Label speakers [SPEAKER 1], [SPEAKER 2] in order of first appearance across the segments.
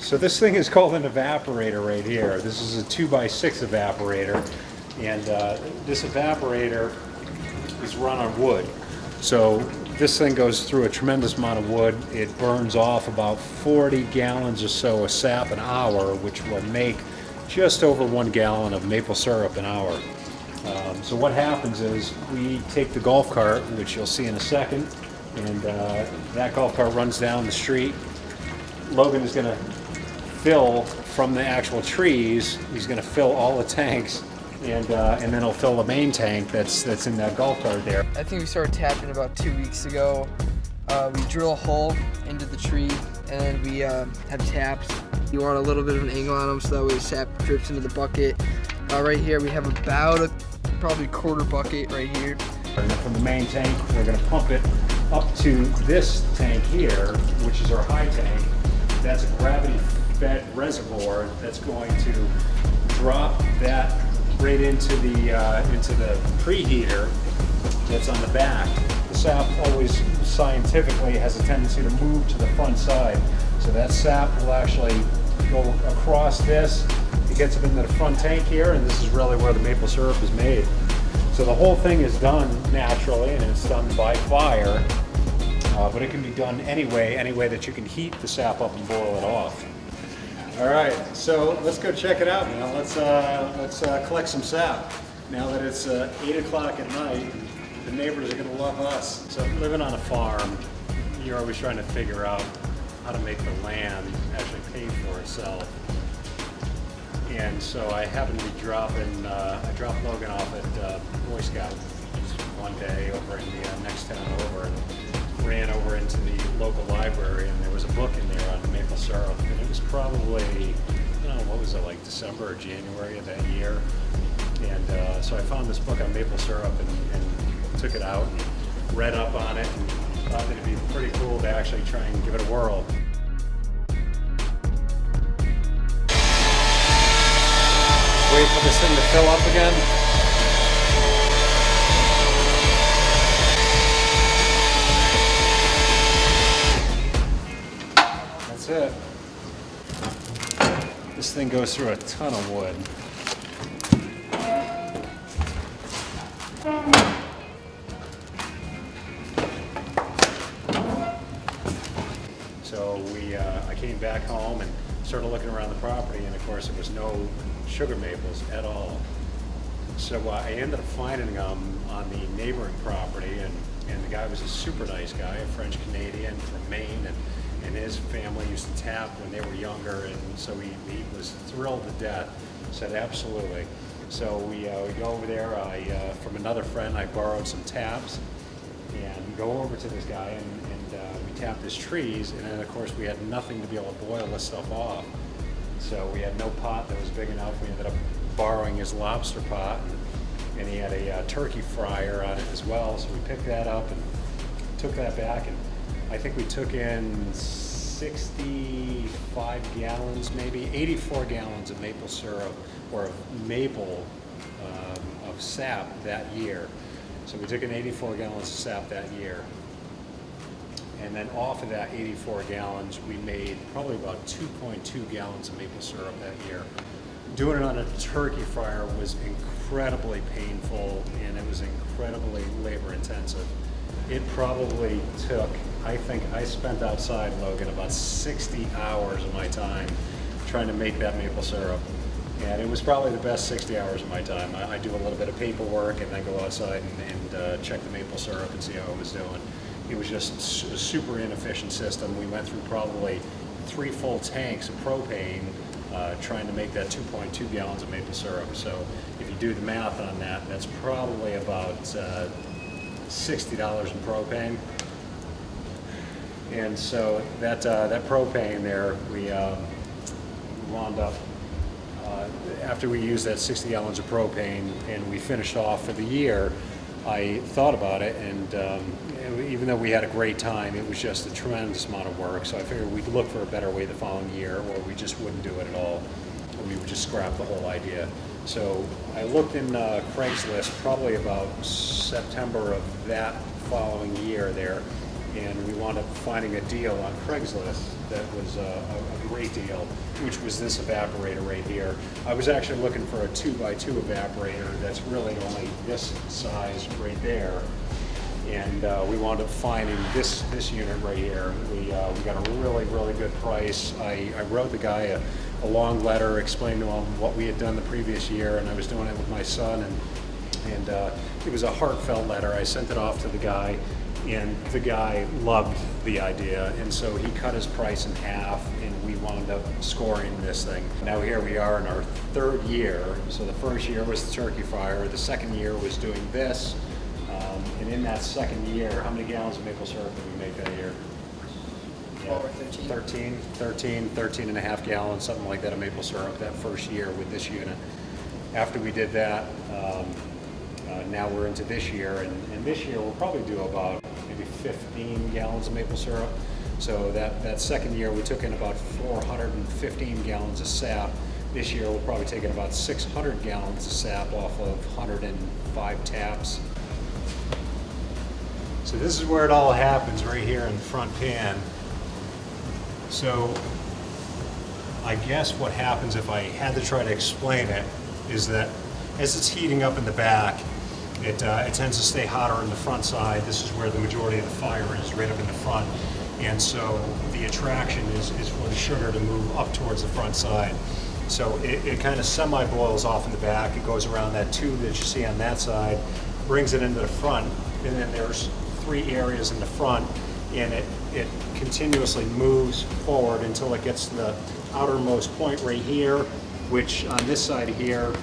[SPEAKER 1] So this thing is called an evaporator right here. This is a 2x6 evaporator, and this evaporator is run on wood. So this thing goes through a tremendous amount of wood. It burns off about 40 gallons or so of sap an hour, which will make just over 1 gallon of maple syrup an hour. So what happens is we take the golf cart, which you'll see in a second, and that golf cart runs down the street. Logan is going to fill from the actual trees. He's going to fill all the tanks, and then he'll fill the main tank that's in that golf cart there.
[SPEAKER 2] I think we started tapping about 2 weeks ago. We drill a hole into the tree, and then we have taps. You want a little bit of an angle on them so that way the sap drips into the bucket. Right here we have about probably quarter bucket right here.
[SPEAKER 1] And then from the main tank, we're going to pump it up to this tank here, which is our high tank. That's a gravity-fed reservoir that's going to drop that right into the preheater that's on the back. The sap always scientifically has a tendency to move to the front side, so that sap will actually go across this. It gets up into the front tank here, and this is really where the maple syrup is made. So the whole thing is done naturally, and it's done by fire, but it can be done any way that you can heat the sap up and boil it off. All right, so let's go check it out now. Let's collect some sap. Now that it's 8 o'clock at night, the neighbors are going to love us. So living on a farm, you're always trying to figure out how to make the land actually pay for itself. And so I happened to be dropping, I dropped Logan off at Boy Scout one day over in the next town over, and ran over into the local library, and there was a book in there on maple syrup, and it was probably, I don't know, what was it, like December or January of that year. And so I found this book on maple syrup and took it out and read up on it, and thought that it'd be pretty cool to actually try and give it a whirl. Wait for this thing to fill up again. That's it. This thing goes through a ton of wood. So I came back home and started looking around the property, and of course there was no sugar maples at all. So I ended up finding them on the neighboring property, and the guy was a super nice guy, a French Canadian from Maine, and his family used to tap when they were younger, and so he was thrilled to death. Said absolutely. So we go over there. From another friend, I borrowed some taps, and go over to this guy, and we tapped his trees, and then of course we had nothing to be able to boil this stuff off. So we had no pot that was big enough. We ended up borrowing his lobster pot, and he had a turkey fryer on it as well. So we picked that up and took that back, and I think we took in 65 gallons, maybe 84 gallons of maple syrup, or of maple of sap that year. So we took in 84 gallons of sap that year. And then off of that 84 gallons, we made probably about 2.2 gallons of maple syrup that year. Doing it on a turkey fryer was incredibly painful, and it was incredibly labor intensive. It probably took, I think I spent outside, Logan, about 60 hours of my time trying to make that maple syrup. And it was probably the best 60 hours of my time. I do a little bit of paperwork and then go outside and check the maple syrup and see how it was doing. It was just a super inefficient system. We went through probably 3 full tanks of propane trying to make that 2.2 gallons of maple syrup. So if you do the math on that, that's probably about $60 in propane. And so that propane there, we wound up, after we used that 60 gallons of propane and we finished off for the year, I thought about it, and even though we had a great time, it was just a tremendous amount of work. So I figured we'd look for a better way the following year, or we just wouldn't do it at all, or we would just scrap the whole idea. So I looked in Craigslist probably about September of that following year there, and we wound up finding a deal on Craigslist that was a great deal, which was this evaporator right here. I was actually looking for a 2x2 evaporator that's really only this size right there, and we wound up finding this unit right here. We got a really good price. I wrote the guy a long letter, explained to him what we had done the previous year, and I was doing it with my son, and it was a heartfelt letter. I sent it off to the guy, and the guy loved the idea, and so he cut his price in half, and we wound up scoring this thing. Now here we are in our third year. So the first year was the turkey fryer, the second year was doing this, and in that second year, how many gallons of maple syrup did we make that year?
[SPEAKER 2] 12 or 13.
[SPEAKER 1] 13 and a half gallons, something like that, of maple syrup that first year with this unit. After we did that, now we're into this year, and this year we'll probably do about maybe 15 gallons of maple syrup. So that second year we took in about 415 gallons of sap. This year we'll probably take in about 600 gallons of sap off of 105 taps. So this is where it all happens, right here in the front pan. So I guess what happens, if I had to try to explain it, is that as it's heating up in the back, it tends to stay hotter in the front side. This is where the majority of the fire is, right up in the front. And so the attraction is for the sugar to move up towards the front side. So it kind of semi-boils off in the back. It goes around that tube that you see on that side, brings it into the front, and then there's 3 areas in the front, and it continuously moves forward until it gets to the outermost point right here, which on this side here,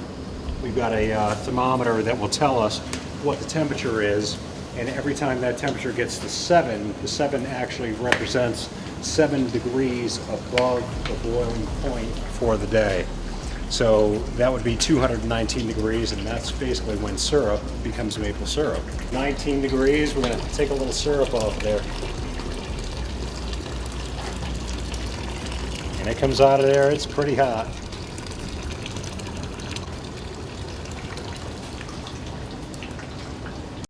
[SPEAKER 1] we've got a thermometer that will tell us what the temperature is, and every time that temperature gets to 7, the 7 actually represents 7 degrees above the boiling point for the day. So that would be 219 degrees, and that's basically when syrup becomes maple syrup. 19 degrees, we're gonna take a little syrup off there. And it comes out of there, it's pretty hot.